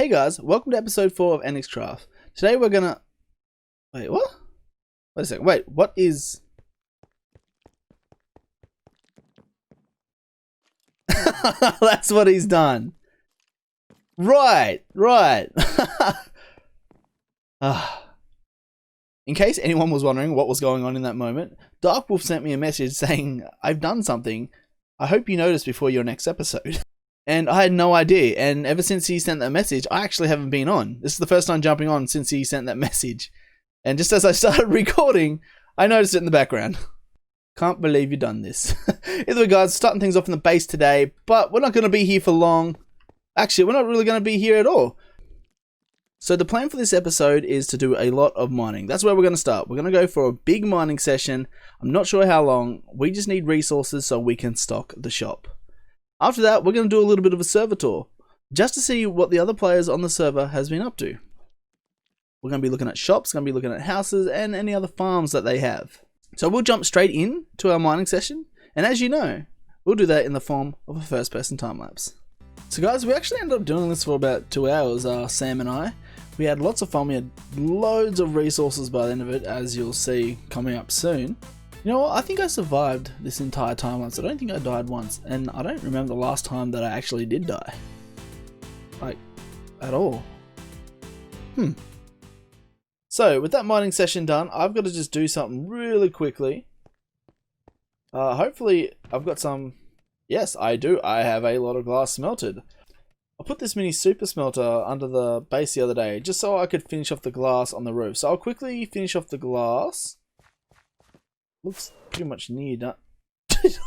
Hey guys, welcome to episode 4 of Anyx Craft. Today we're gonna... Wait, what? Wait a second, wait, what is... That's what he's done. Right. In case anyone was wondering what was going on in that moment, Dark Wolf sent me a message saying, I've done something. I hope you notice before your next episode. And I had no idea, and ever since he sent that message, I actually haven't been on. This is the first time jumping on since he sent that message. And just as I started recording, I noticed it in the background. Can't believe you've done this. Either way guys, starting things off in the base today, but we're not going to be here for long. Actually, we're not really going to be here at all. So the plan for this episode is to do a lot of mining. That's where we're going to start. We're going to go for a big mining session. I'm not sure how long. We just need resources so we can stock the shop. After that, we're going to do a little bit of a server tour, just to see what the other players on the server has been up to. We're going to be looking at shops, going to be looking at houses, and any other farms that they have. So we'll jump straight in to our mining session, and as you know, we'll do that in the form of a first-person time-lapse. So guys, we actually ended up doing this for about 2 hours, Sam and I. We had lots of fun, we had loads of resources by the end of it, as you'll see coming up soon. You know what, I think I survived this entire time-lapse. I don't think I died once, and I don't remember the last time that I actually did die. Like, at all. So, with that mining session done, I've got to just do something really quickly. Hopefully, I've got some... Yes, I do. I have a lot of glass smelted. I put this mini super smelter under the base the other day, just so I could finish off the glass on the roof. So I'll quickly finish off the glass. Looks pretty much near done. just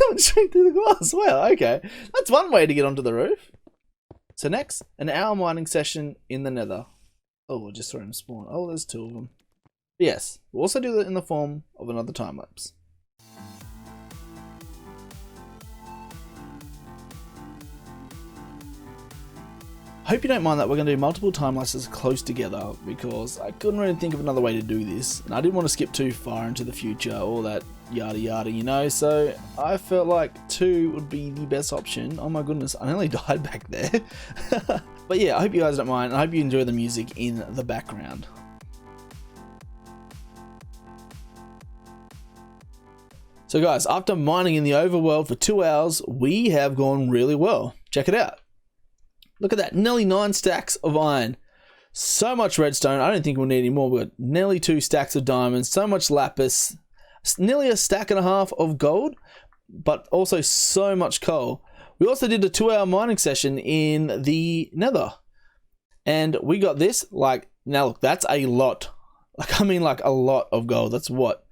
went straight through the glass. Wow, okay. That's one way to get onto the roof. So next, an hour mining session in the nether. Oh, we'll just throw them spawn. Oh, there's 2 of them. But yes, we'll also do that in the form of another time lapse. I hope you don't mind that we're going to do multiple time lapses close together, because I couldn't really think of another way to do this, and I didn't want to skip too far into the future, all that yada yada, you know, so I felt like 2 would be the best option. Oh my goodness, I nearly died back there. But yeah, I hope you guys don't mind, and I hope you enjoy the music in the background. So guys, after mining in the overworld for 2 hours, we have gone really well. Check it out. Look at that, nearly 9 stacks of iron. So much redstone, I don't think we'll need any more. We've got nearly 2 stacks of diamonds, so much lapis, nearly 1.5 stacks of gold, but also so much coal. We also did a 2-hour mining session in the nether. And we got this, like, now look, that's a lot. Like, I mean like a lot of gold. That's what?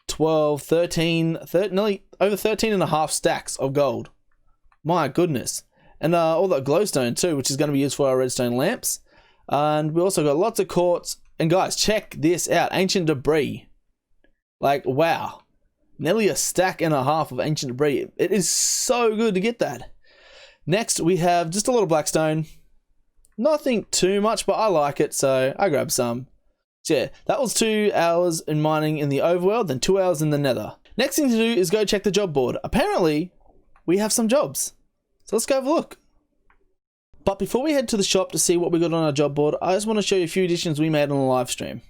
12, 13, nearly over 13.5 stacks of gold. My goodness. And all that glowstone too, which is going to be used for our redstone lamps. And we also got lots of quartz. And guys, check this out. Ancient debris. Like, wow. Nearly 1.5 stacks of ancient debris. It is so good to get that. Next, we have just a little blackstone. Nothing too much, but I like it, so I grabbed some. So yeah, that was 2 hours in mining in the overworld, then 2 hours in the nether. Next thing to do is go check the job board. Apparently, we have some jobs. So let's go have a look. But before we head to the shop to see what we got on our job board, I just want to show you a few additions we made on the live stream.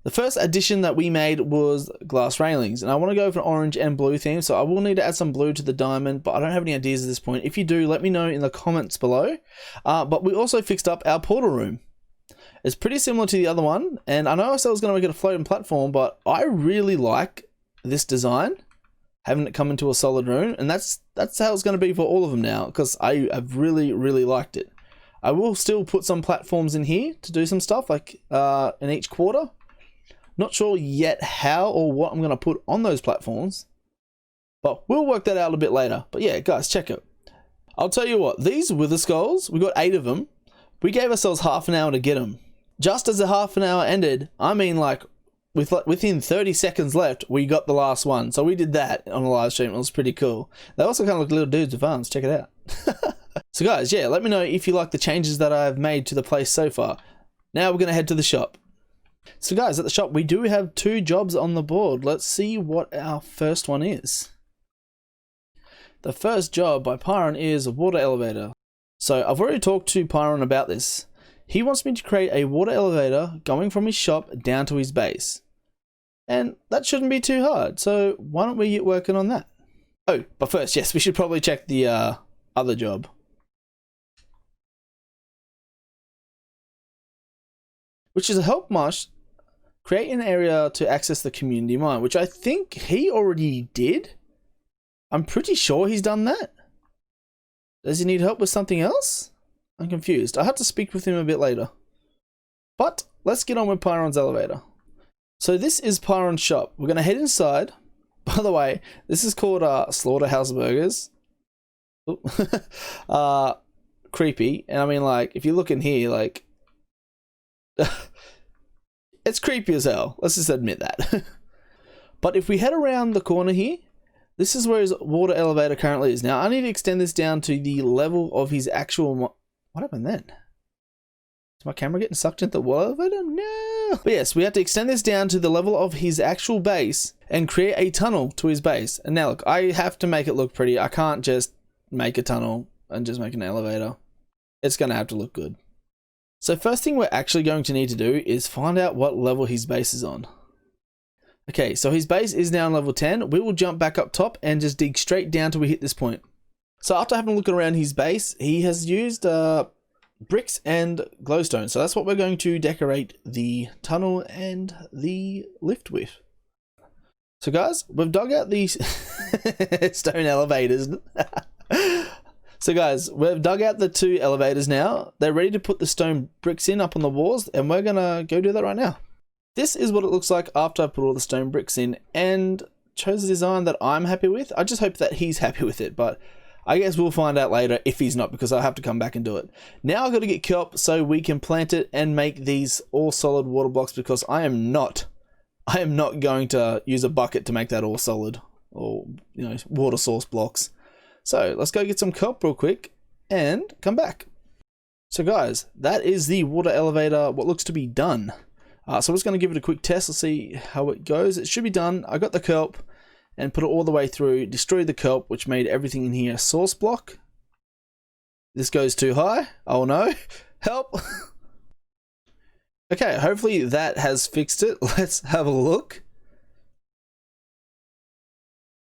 The first addition that we made was glass railings, and I want to go for an orange and blue theme, so I will need to add some blue to the diamond, but I don't have any ideas at this point. If you do, let me know in the comments below. But we also fixed up our portal room. It's pretty similar to the other one, and I know I said I was going to make it a floating platform, but I really like this design. Having it come into a solid room, and that's how it's going to be for all of them now, because I have really liked it. I will still put some platforms in here to do some stuff, like in each quarter. Not sure yet how or what I'm going to put on those platforms, but we'll work that out a bit later. But yeah, guys, check it. I'll tell you what, these wither skulls, we got 8 of them. We gave ourselves half an hour to get them. Just as the half an hour ended, I mean like, within 30 seconds left, we got the last one. So we did that on a live stream. It was pretty cool. They also kind of look little dudes with arms. Check it out. So guys, yeah, let me know if you like the changes that I've made to the place so far. Now we're going to head to the shop. So guys, at the shop, we do have 2 jobs on the board. Let's see what our first one is. the first job by Pyron is a water elevator. So I've already talked to Pyron about this. He wants me to create a water elevator going from his shop down to his base. And that shouldn't be too hard, so why don't we get working on that? Oh, but first, yes, we should probably check the other job. Which is a help Marsh create an area to access the community mine, which I think he already did. I'm pretty sure he's done that. Does he need help with something else? I'm confused. I have to speak with him a bit later. But let's get on with Pyron's elevator. So this is Pyron's shop. We're going to head inside. By the way, this is called Slaughterhouse Burgers. Creepy. And I mean, like, if you look in here, like, it's creepy as hell. Let's just admit that. But if we head around the corner here, this is where his water elevator currently is. Now, I need to extend this down to the level of his actual... What happened then? Is my camera getting sucked into the water elevator? No! But yes, we have to extend this down to the level of his actual base and create a tunnel to his base. And now, look, I have to make it look pretty. I can't just make a tunnel and just make an elevator. It's going to have to look good. So first thing we're actually going to need to do is find out what level his base is on. Okay, so his base is now on level 10. We will jump back up top and just dig straight down till we hit this point. So after having a look around his base, he has used bricks and glowstone. So that's what we're going to decorate the tunnel and the lift with. So guys, we've dug out these stone elevators. So guys, we've dug out the 2 elevators now. They're ready to put the stone bricks in up on the walls, and we're gonna go do that right now. This is what it looks like after I put all the stone bricks in and chose a design that I'm happy with. I just hope that he's happy with it, but I guess we'll find out later if he's not, because I'll have to come back and do it. Now I've got to get kelp so we can plant it and make these all solid water blocks, because I am not going to use a bucket to make that all solid or, you know, water source blocks. So let's go get some kelp real quick and come back. So guys, that is the water elevator, what looks to be done. So I'm just going to give it a quick test. Let's see how it goes. It should be done. I got the kelp and put it all the way through, destroyed the kelp, which made everything in here a source block. This goes too high. Oh no, help. Okay, hopefully that has fixed it. Let's have a look.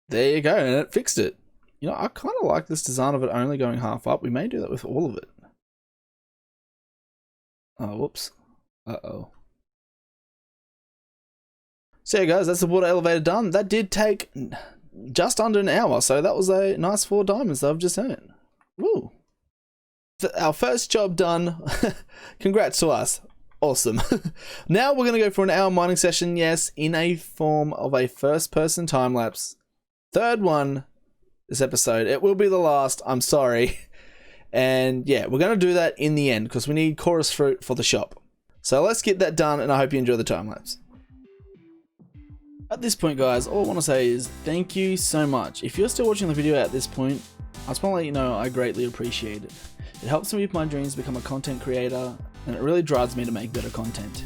There you go, and it fixed it. You know, I kind of like this design of it only going half up. We may do that with all of it. Oh, whoops. Uh-oh. So yeah guys, that's the water elevator done. That did take just under an hour, so that was a nice 4 diamonds that I've just earned. Woo! Our first job done. Congrats to us. Awesome. Now we're going to go for an hour mining session, yes, in a form of a first-person time-lapse. Third one this episode. It will be the last, I'm sorry. And yeah, we're going to do that in the end because we need chorus fruit for the shop. So let's get that done, and I hope you enjoy the time-lapse. At this point guys, all I want to say is thank you so much. If you're still watching the video at this point, I just want to let you know I greatly appreciate it. It helps me with my dreams to become a content creator, and it really drives me to make better content.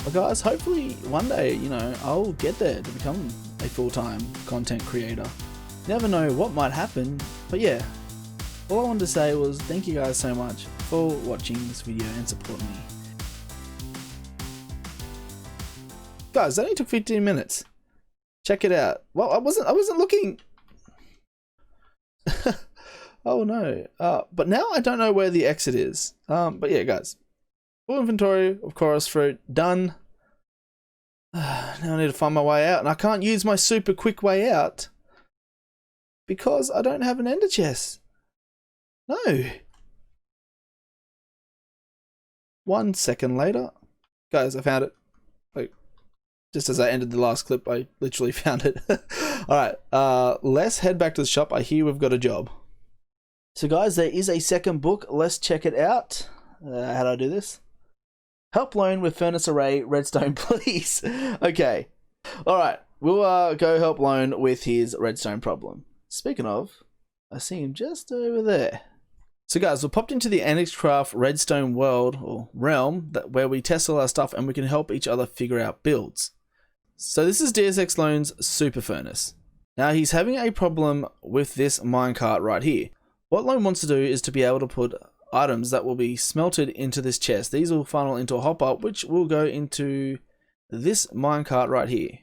But guys, hopefully one day, you know, I'll get there to become a full-time content creator. Never know what might happen, but yeah, all I wanted to say was thank you guys so much for watching this video and supporting me. Guys, that only took 15 minutes. Check it out. Well, I wasn't looking. Oh no. But now I don't know where the exit is. But yeah, guys. Full inventory of chorus fruit done. Now I need to find my way out, and I can't use my super quick way out because I don't have an ender chest. No. 1 second later. Guys, I found it. Like, just as I ended the last clip, I literally found it. Alright, let's head back to the shop. I hear we've got a job. So guys, there is a second book. Let's check it out. How do I do this? Help loan with furnace array, redstone, please. Okay. Alright, we'll go help loan with his redstone problem. Speaking of, I see him just over there. So guys, we popped into the Anyx Craft redstone world, or realm, where we test all our stuff and we can help each other figure out builds. So this is DSX Loan's super furnace. Now he's having a problem with this minecart right here. What Lone wants to do is to be able to put items that will be smelted into this chest. These will funnel into a hopper, which will go into this minecart right here.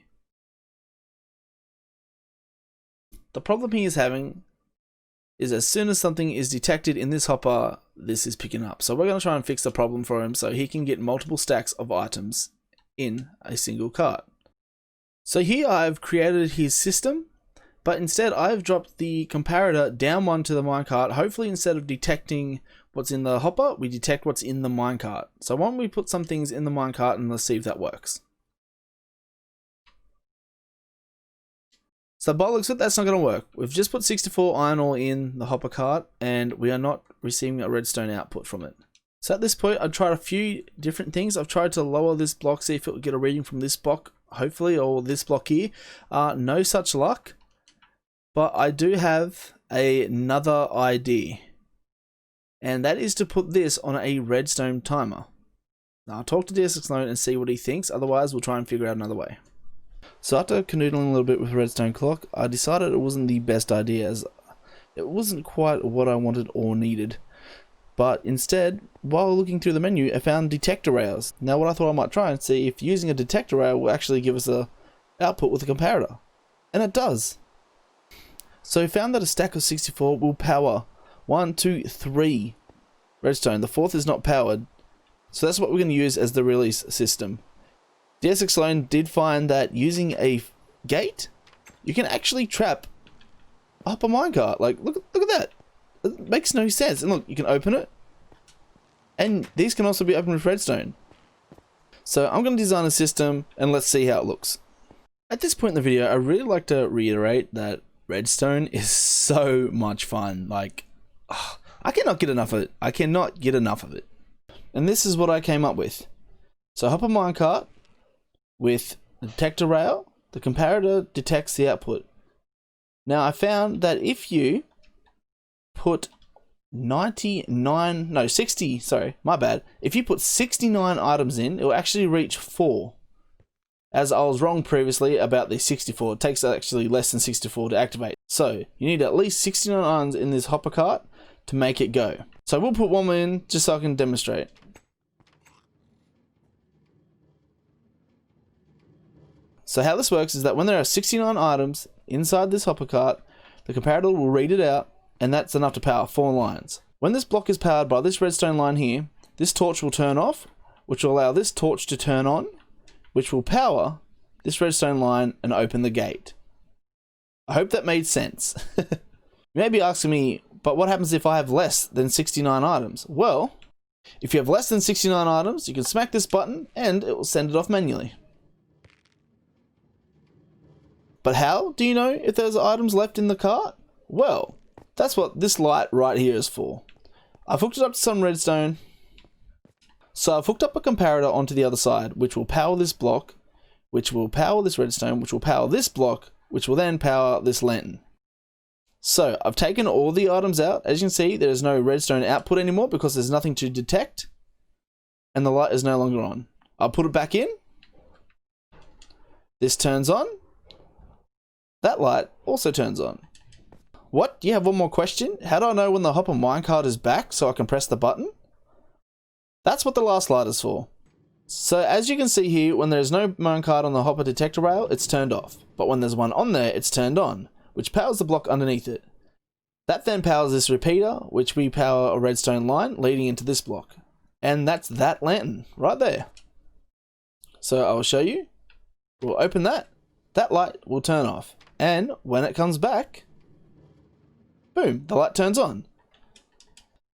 The problem he is having is as soon as something is detected in this hopper, this is picking up. So we're going to try and fix the problem for him so he can get multiple stacks of items in a single cart. So here I've created his system, but instead I've dropped the comparator down one to the minecart. Hopefully instead of detecting what's in the hopper, we detect what's in the minecart. So why don't we put some things in the minecart and let's see if that works. So by the looks of it, that's not going to work. We've just put 64 iron ore in the hopper cart and we are not receiving a redstone output from it. So at this point, I've tried a few different things. I've tried to lower this block, see if it will get a reading from this block, hopefully, or this block here. No such luck. But I do have another idea. And that is to put this on a redstone timer. Now I'll talk to DSX Lone and see what he thinks. Otherwise, we'll try and figure out another way. So after canoodling a little bit with redstone clock, I decided it wasn't the best idea as it wasn't quite what I wanted or needed. But instead, while looking through the menu, I found detector rails. Now what I thought I might try and see if using a detector rail will actually give us a output with a comparator. And it does. So I found that a stack of 64 will power 1, 2, 3 redstone. The fourth is not powered. So that's what we're going to use as the release system. DSX Lone did find that using a gate, you can actually trap up a minecart. Like, look at that. It makes no sense. And look, you can open it. And these can also be opened with redstone. So I'm going to design a system and let's see how it looks. At this point in the video, I really like to reiterate that redstone is so much fun. Like, I cannot get enough of it. I cannot get enough of it. And this is what I came up with. So hop a minecart with the detector rail. The comparator detects the output. Now I found that if you put 60, sorry, my bad. If you put 69 items in, it will actually reach 4. As I was wrong previously about the 64, it takes actually less than 64 to activate. So you need at least 69 items in this hopper cart to make it go. So we'll put one more in just so I can demonstrate. So how this works is that when there are 69 items inside this hopper cart, the comparator will read it out, and that's enough to power 4 lines. When this block is powered by this redstone line here, this torch will turn off, which will allow this torch to turn on, which will power this redstone line and open the gate. I hope that made sense. You may be asking me, but what happens if I have less than 69 items? Well, if you have less than 69 items, you can smack this button and it will send it off manually. But how do you know if there's items left in the cart? Well, that's what this light right here is for. I've hooked it up to some redstone. So I've hooked up a comparator onto the other side, which will power this block, which will power this redstone, which will power this block, which will then power this lantern. So I've taken all the items out. As you can see, there is no redstone output anymore because there's nothing to detect. And the light is no longer on. I'll put it back in. This turns on. That light also turns on. What? Do you have one more question? How do I know when the hopper minecart is back so I can press the button? That's what the last light is for. So as you can see here, when there's no minecart on the hopper detector rail, it's turned off. But when there's one on there, it's turned on, which powers the block underneath it. That then powers this repeater, which we power a redstone line leading into this block. And that's that lantern right there. So I will show you. We'll open that. That light will turn off. And when it comes back, boom, the light turns on.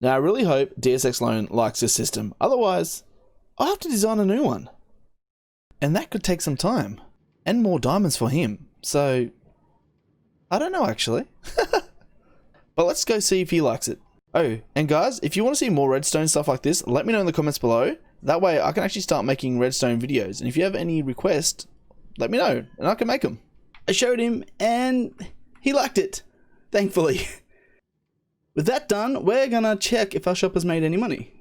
Now I really hope DSX Lone likes this system. Otherwise, I'll have to design a new one. And that could take some time. And more diamonds for him. So, I don't know actually. But let's go see if he likes it. Oh, and guys, if you want to see more redstone stuff like this, let me know in the comments below. That way I can actually start making redstone videos. And if you have any requests, let me know and I can make them. I showed him and he liked it, thankfully. With that done, we're gonna check if our shop has made any money.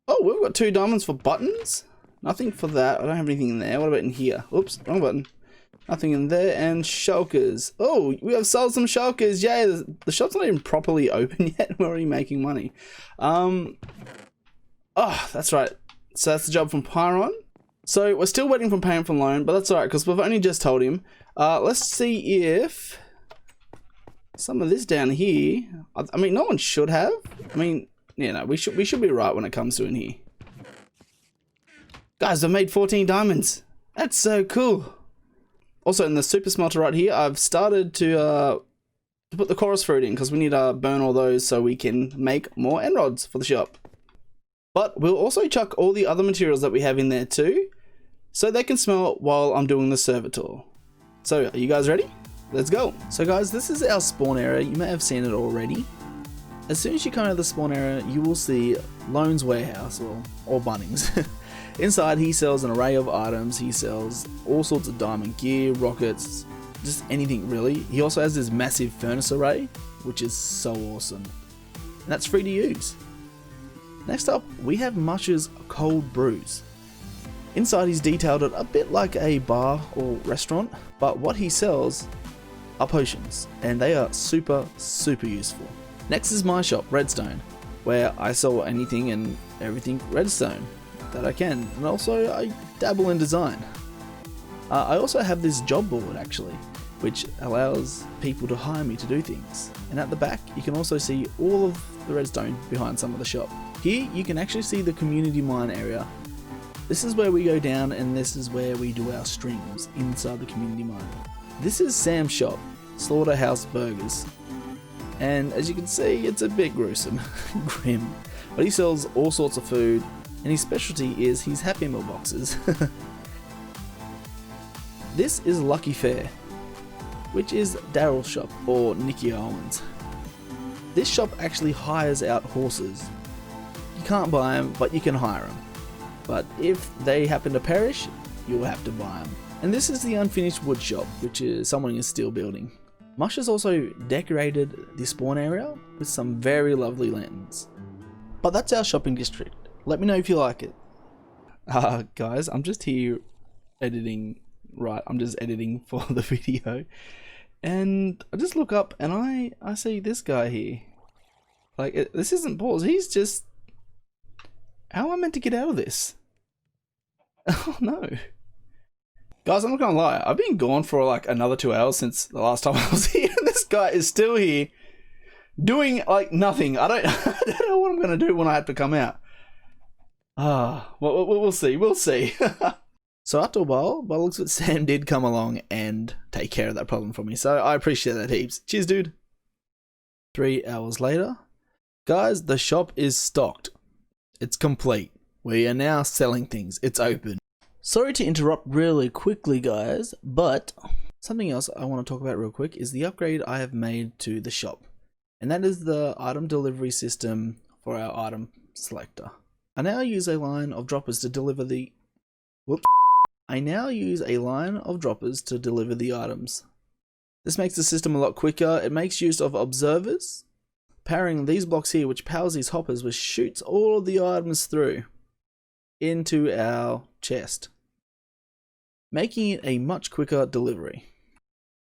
Oh, we've got 2 diamonds for buttons. Nothing for that. I don't have anything in there. What about in here? Oops, wrong button. Nothing in there. And shulkers. Oh, we have sold some shulkers. Yay, the shop's not even properly open yet. We're already making money. Oh, that's right. So that's the job from Pyron. So we're still waiting for payment from loan, but that's alright because we've only just told him. Let's see if some of this down here. I mean, no one should have. I mean, you know, we should be right when it comes to in here. Guys, I've made 14 diamonds. That's so cool. Also, in the super smelter right here, I've started to put the chorus fruit in because we need to burn all those so we can make more end rods for the shop. But we'll also chuck all the other materials that we have in there too, so they can smell while I'm doing the server tour. So, are you guys ready? Let's go. So guys, this is our spawn area. You may have seen it already. As soon as you come out of the spawn area, you will see Lone's warehouse or Bunnings. Inside, he sells an array of items. He sells all sorts of diamond gear, rockets, just anything really. He also has this massive furnace array, which is so awesome. And that's free to use. Next up, we have Mush's Cold Brews. Inside, he's detailed it a bit like a bar or restaurant, but what he sells are potions, and they are super useful. Next is my shop, Redstone, where I sell anything and everything redstone that I can, and also I dabble in design. I also have this job board actually, which allows people to hire me to do things. And at the back, you can also see all of the redstone behind some of the shop. Here, you can actually see the community mine area. This is where we go down, and this is where we do our streams inside the community mine. This is Sam's shop, Slaughterhouse Burgers. And as you can see, it's a bit gruesome, grim. But he sells all sorts of food, and his specialty is his Happy Meal boxes. This is Lucky Fair, which is Daryl's shop, or Nicky Owens. This shop actually hires out horses. You can't buy them, but you can hire them. But if they happen to perish, you'll have to buy them. And this is the Unfinished Wood shop, which is someone is still building. Mush has also decorated the spawn area with some very lovely lanterns. But that's our shopping district. Let me know if you like it. Guys, I'm just here editing, right, I'm just editing for the video. And I just look up and I see this guy here. Like, this isn't pause, he's just... How am I meant to get out of this? Oh no. Guys, I'm not gonna lie, I've been gone for like another 2 hours since the last time I was here, and this guy is still here doing like nothing. I don't know what I'm gonna do when I have to come out. Well, we'll see, we'll see. So after a while, by the looks of it, Sam did come along and take care of that problem for me, so I appreciate that heaps. Cheers, dude. 3 hours later, guys, the shop is stocked. It's complete. We are now selling things. It's open. Sorry to interrupt really quickly, guys, but something else I want to talk about real quick is the upgrade I have made to the shop. And that is the item delivery system for our item selector. I now use a line of droppers to deliver the... Whoops. I now use a line of droppers to deliver the items. This makes the system a lot quicker. It makes use of observers, powering these blocks here, which powers these hoppers, which shoots all of the items through into our chest, making it a much quicker delivery.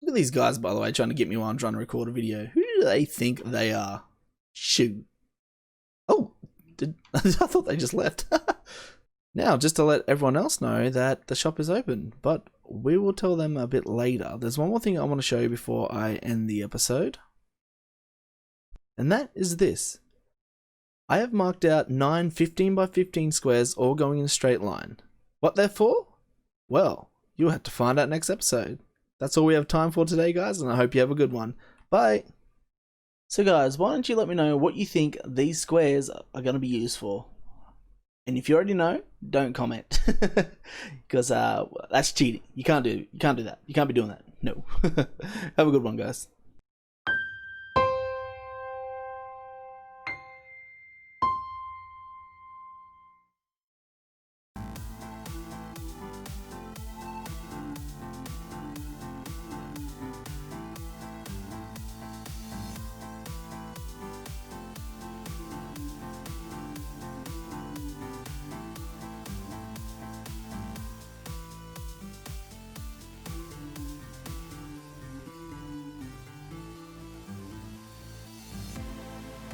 Look at these guys, by the way, trying to get me while I'm trying to record a video. Who do they think they are? Shoot. Oh, I thought they just left. Now, just to let everyone else know that the shop is open, but we will tell them a bit later. There's one more thing I want to show you before I end the episode. And that is this. I have marked out 9 15 by 15 squares all going in a straight line. What they're for? Well, you'll have to find out next episode. That's all we have time for today, guys, and I hope you have a good one. Bye! So guys, why don't you let me know what you think these squares are going to be used for? And if you already know, don't comment. Because that's cheating. You can't do that. You can't be doing that. No. Have a good one, guys.